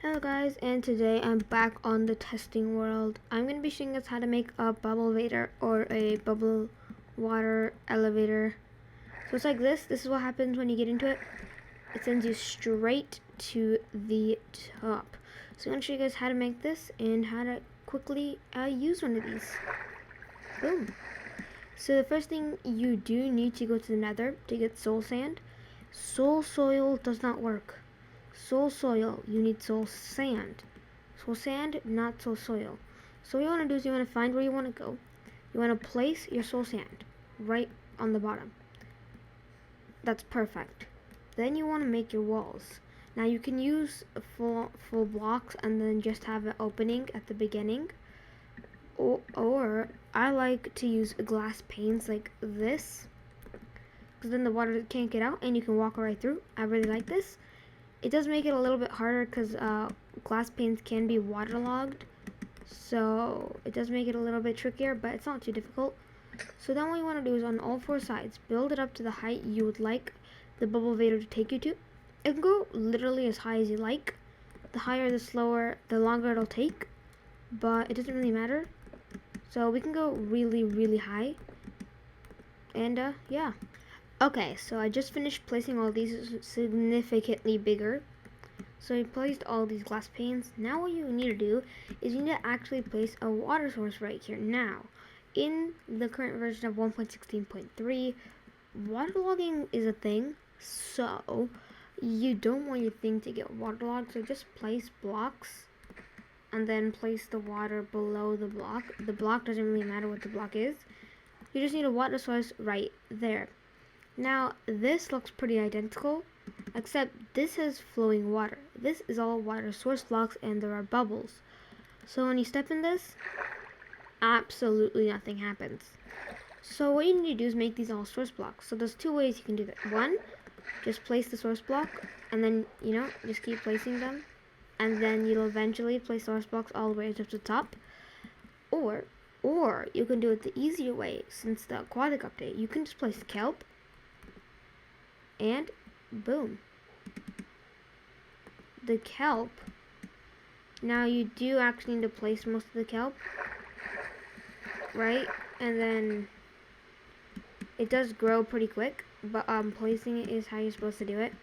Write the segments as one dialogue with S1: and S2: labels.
S1: Hello guys, and today I'm back on the testing world. I'm going to be showing us how to make a bubble vader or a bubble water elevator. So it's like this. This is what happens when you get into it. It sends you straight to the top. So I'm going to show you guys how to make this and how to quickly use one of these. Boom. So the first thing you do need to go to the nether to get soul sand. Soul soil does not work. Soul soil, you need soul sand. Soul sand, not soul soil. So what you want to do is you want to find where you want to go. You want to place your soul sand right on the bottom. That's perfect. Then you want to make your walls. Now you can use full blocks and then just have an opening at the beginning. Or I like to use glass panes like this, because then the water can't get out and you can walk right through. I really like this. It does make it a little bit harder because glass panes can be waterlogged, so it does make it a little bit trickier, but it's not too difficult. So then what you want to do is on all four sides, build it up to the height you would like the bubble vader to take you to. It can go literally as high as you like. The higher, the slower, the longer it'll take, but it doesn't really matter. So we can go really, really high. And yeah. Okay, so I just finished placing all these significantly bigger. So I placed all these glass panes. Now what you need to do is you need to actually place a water source right here. Now, in the current version of 1.16.3, waterlogging is a thing, so you don't want your thing to get waterlogged, so just place blocks and then place the water below the block. The block doesn't really matter what the block is. You just need a water source right there. Now, this looks pretty identical, except this has flowing water. This is all water source blocks and there are bubbles. So when you step in this, absolutely nothing happens. So what you need to do is make these all source blocks. So there's two ways you can do that. One, just place the source block and then, just keep placing them. And then you'll eventually place source blocks all the way up to the top. Or you can do it the easier way. Since the aquatic update, you can just place kelp. And boom. The kelp. Now you do actually need to place most of the kelp, right? And then it does grow pretty quick, but placing it is how you're supposed to do it.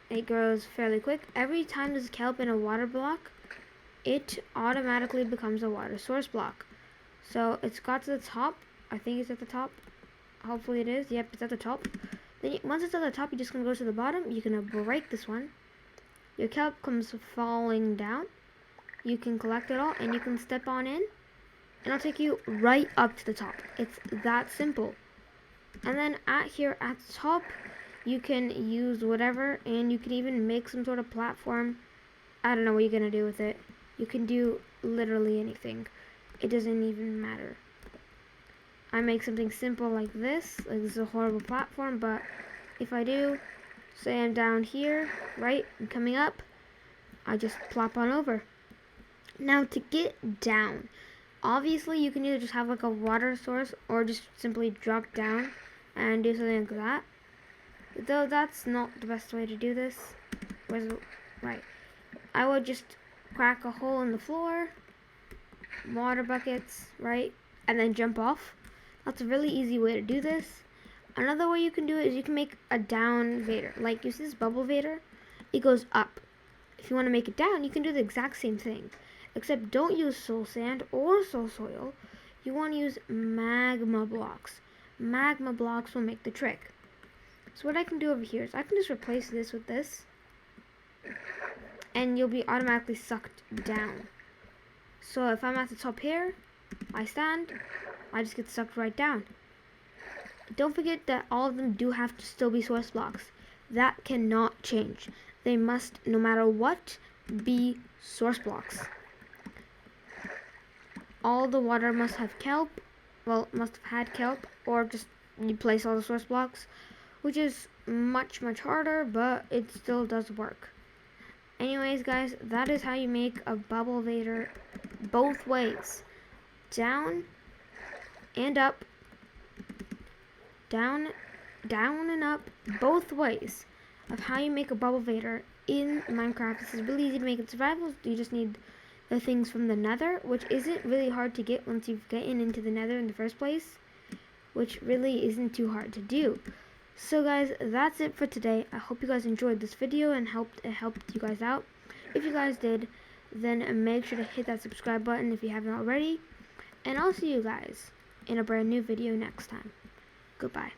S1: It grows fairly quick. Every time there's kelp in a water block, it automatically becomes a water source block. So it's got to the top. I think it's at the top. Hopefully it is. Yep, it's at the top. Then once it's at the top, you're just going to go to the bottom. You're going to break this one. Your kelp comes falling down. You can collect it all, and you can step on in. And it'll take you right up to the top. It's that simple. And then here at the top, you can use whatever, and you can even make some sort of platform. I don't know what you're going to do with it. You can do literally anything. It doesn't even matter. I make something simple like this. Like, this is a horrible platform, but if I do, say I'm down here, right, and coming up, I just plop on over. Now to get down, obviously you can either just have like a water source or just simply drop down and do something like that. Though that's not the best way to do this. Right. I would just crack a hole in the floor, water buckets, right, and then jump off. That's a really easy way to do this. Another way you can do it is you can make a down vader. Like, you see this bubble vader? It goes up. If you want to make it down, you can do the exact same thing. Except don't use soul sand or soul soil. You want to use magma blocks. Magma blocks will make the trick. So what I can do over here is I can just replace this with this. And you'll be automatically sucked down. So if I'm at the top here, I stand, I just get sucked right down. Don't forget that all of them do have to still be source blocks. That cannot change. They must, no matter what, be source blocks. All the water must have kelp. Well, must have had kelp, or just you place all the source blocks, which is much, much harder, but it still does work. Anyways, guys, that is how you make a bubble vader both ways. Down and up. Down and up, both ways. of how you make a bubble vader in Minecraft. This is really easy to make in survival. You just need the things from the nether, which isn't really hard to get once you've gotten into the nether in the first place, which really isn't too hard to do. So guys, that's it for today. I hope you guys enjoyed this video and it helped you guys out. If you guys did, then make sure to hit that subscribe button if you haven't already. And I'll see you guys in a brand new video next time. Goodbye.